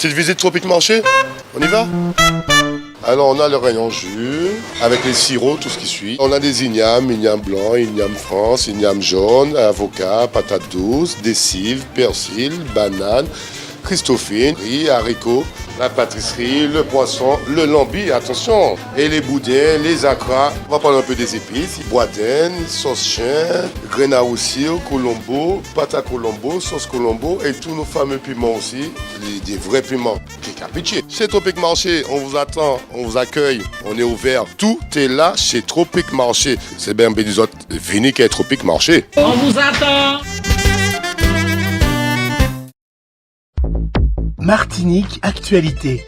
Petite visite Tropique Marché, on y va? Alors on a le rayon jus, avec les sirops, tout ce qui suit. On a des ignames blanc, igname France, igname jaune, avocat, patates douces, des cives, persil, bananes, christophine, riz, haricots, la pâtisserie, le poisson, le lambi, attention, et les boudins, les acras. On va prendre un peu des épices, boudin, sauce chien, graines à roussil, colombo, pâte à colombo, sauce colombo et tous nos fameux piments aussi, des vrais piments. Pitié. Chez Tropique Marché, on vous attend, on vous accueille, on est ouvert. Tout est là chez Tropique Marché. C'est bien des autres, venez qu'à Tropique Marché. On vous attend. Martinique Actualité.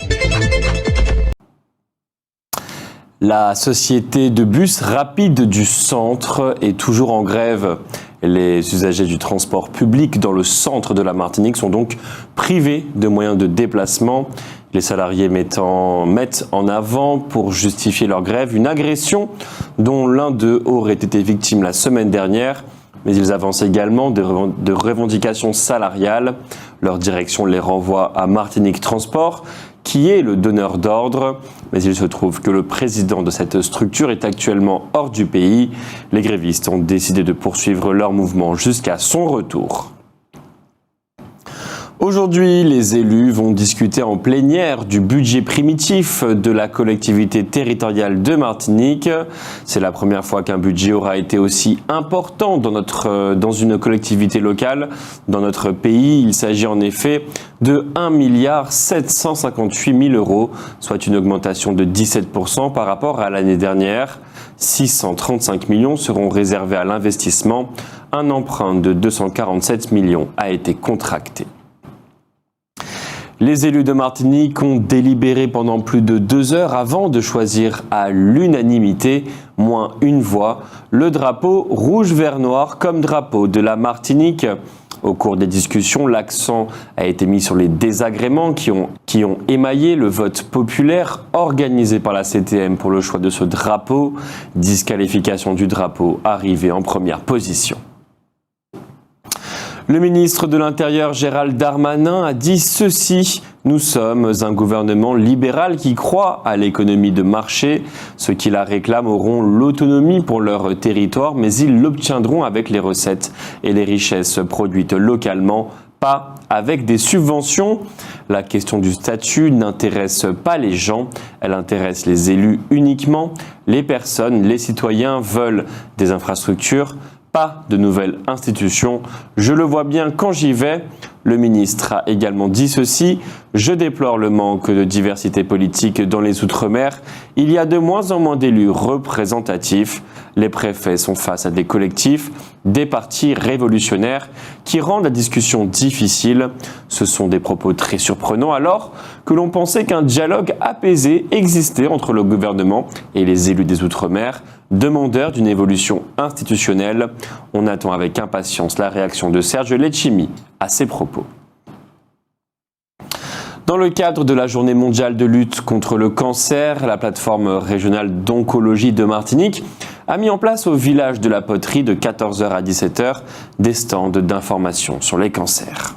La société de bus rapide du centre est toujours en grève. Les usagers du transport public dans le centre de la Martinique sont donc privés de moyens de déplacement. Les salariés mettent en avant, pour justifier leur grève, une agression dont l'un d'eux aurait été victime la semaine dernière. Mais ils avancent également de revendications salariales. Leur direction les renvoie à Martinique Transport, qui est le donneur d'ordre. Mais il se trouve que le président de cette structure est actuellement hors du pays. Les grévistes ont décidé de poursuivre leur mouvement jusqu'à son retour. Aujourd'hui, les élus vont discuter en plénière du budget primitif de la collectivité territoriale de Martinique. C'est la première fois qu'un budget aura été aussi important dans une collectivité locale dans notre pays. Il s'agit en effet de 1 758 000 €, soit une augmentation de 17% par rapport à l'année dernière. 635 millions seront réservés à l'investissement. Un emprunt de 247 millions a été contracté. Les élus de Martinique ont délibéré pendant plus de 2 heures avant de choisir à l'unanimité, moins une voix, le drapeau rouge-vert-noir comme drapeau de la Martinique. Au cours des discussions, l'accent a été mis sur les désagréments qui ont émaillé le vote populaire organisé par la CTM pour le choix de ce drapeau. Disqualification du drapeau arrivé en première position. Le ministre de l'Intérieur, Gérald Darmanin, a dit ceci: « Nous sommes un gouvernement libéral qui croit à l'économie de marché. Ceux qui la réclament auront l'autonomie pour leur territoire, mais ils l'obtiendront avec les recettes et les richesses produites localement, pas avec des subventions. La question du statut n'intéresse pas les gens, elle intéresse les élus uniquement. Les personnes, les citoyens veulent des infrastructures, pas de nouvelles institutions. Je le vois bien quand j'y vais. » Le ministre a également dit ceci: « Je déplore le manque de diversité politique dans les Outre-mer. Il y a de moins en moins d'élus représentatifs. Les préfets sont face à des collectifs, des partis révolutionnaires qui rendent la discussion difficile. » Ce sont des propos très surprenants alors que l'on pensait qu'un dialogue apaisé existait entre le gouvernement et les élus des Outre-mer, demandeurs d'une évolution institutionnelle. On attend avec impatience la réaction de Serge Letchimy à ces propos. Dans le cadre de la journée mondiale de lutte contre le cancer, la plateforme régionale d'oncologie de Martinique a mis en place au village de la Poterie de 14h à 17h des stands d'information sur les cancers.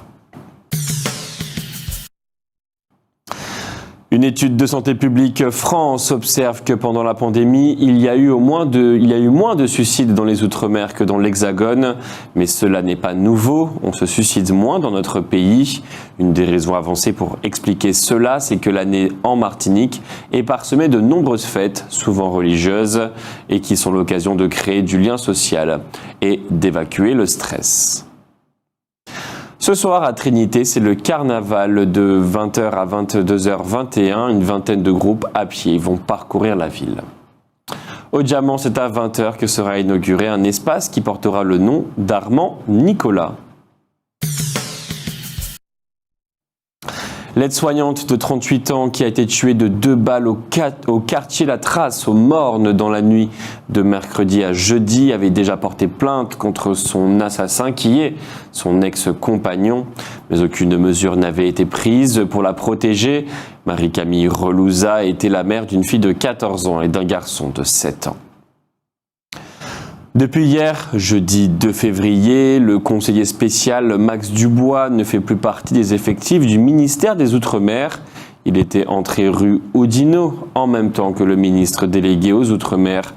Une étude de Santé publique France observe que pendant la pandémie, il y a eu moins de suicides dans les Outre-mer que dans l'Hexagone. Mais cela n'est pas nouveau, on se suicide moins dans notre pays. Une des raisons avancées pour expliquer cela, c'est que l'année en Martinique est parsemée de nombreuses fêtes, souvent religieuses, et qui sont l'occasion de créer du lien social et d'évacuer le stress. Ce soir à Trinité, c'est le carnaval de 20h à 22h21. Une vingtaine de groupes à pied vont parcourir la ville. Au Diamant, c'est à 20h que sera inauguré un espace qui portera le nom d'Armand Nicolas. L'aide-soignante de 38 ans qui a été tuée de 2 balles au quartier La Trace, au Morne, dans la nuit de mercredi à jeudi, avait déjà porté plainte contre son assassin qui est son ex-compagnon. Mais aucune mesure n'avait été prise pour la protéger. Marie-Camille Relouza était la mère d'une fille de 14 ans et d'un garçon de 7 ans. Depuis hier, jeudi 2 février, le conseiller spécial Max Dubois ne fait plus partie des effectifs du ministère des Outre-mer. Il était entré rue Oudinot en même temps que le ministre délégué aux Outre-mer.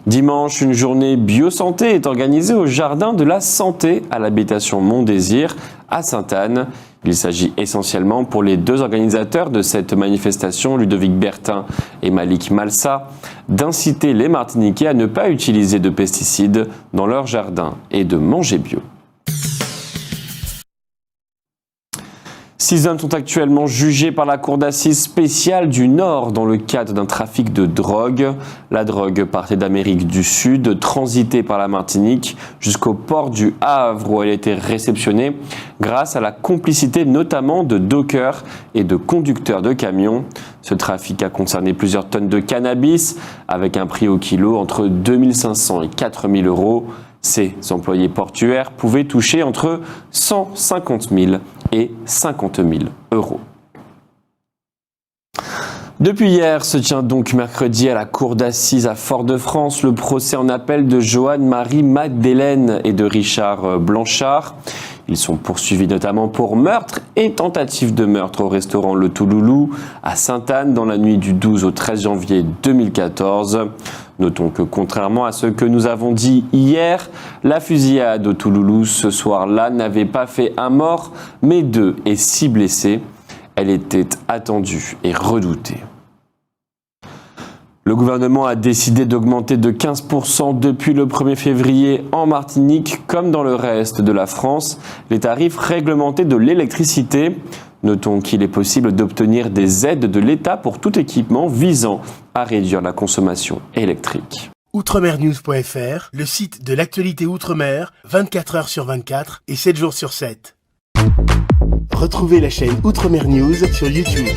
Dimanche, une journée biosanté est organisée au Jardin de la Santé à l'habitation Mont-Désir à Sainte-Anne. Il s'agit essentiellement pour les deux organisateurs de cette manifestation, Ludovic Bertin et Malik Malsa, d'inciter les Martiniquais à ne pas utiliser de pesticides dans leur jardin et de manger bio. 6 hommes sont actuellement jugés par la cour d'assises spéciale du Nord dans le cadre d'un trafic de drogue. La drogue partait d'Amérique du Sud, transitée par la Martinique jusqu'au port du Havre où elle était réceptionnée grâce à la complicité notamment de dockers et de conducteurs de camions. Ce trafic a concerné plusieurs tonnes de cannabis avec un prix au kilo entre 2 500 et 4 000 euros. Ces employés portuaires pouvaient toucher entre 150 000 et 50 000 euros. Depuis hier se tient donc mercredi à la cour d'assises à Fort-de-France le procès en appel de Joanne-Marie Magdeleine et de Richard Blanchard. Ils sont poursuivis notamment pour meurtre et tentative de meurtre au restaurant Le Touloulou à Sainte-Anne dans la nuit du 12 au 13 janvier 2014. Notons que contrairement à ce que nous avons dit hier, la fusillade au Touloulou ce soir-là n'avait pas fait un mort, mais 2 et 6 blessés. Elle était attendue et redoutée. Le gouvernement a décidé d'augmenter de 15% depuis le 1er février en Martinique, comme dans le reste de la France, les tarifs réglementés de l'électricité. Notons qu'il est possible d'obtenir des aides de l'État pour tout équipement visant à réduire la consommation électrique. Outremernews.fr, le site de l'actualité Outre-mer, 24 heures sur 24 et 7 jours sur 7. Retrouvez la chaîne Outremer News sur YouTube.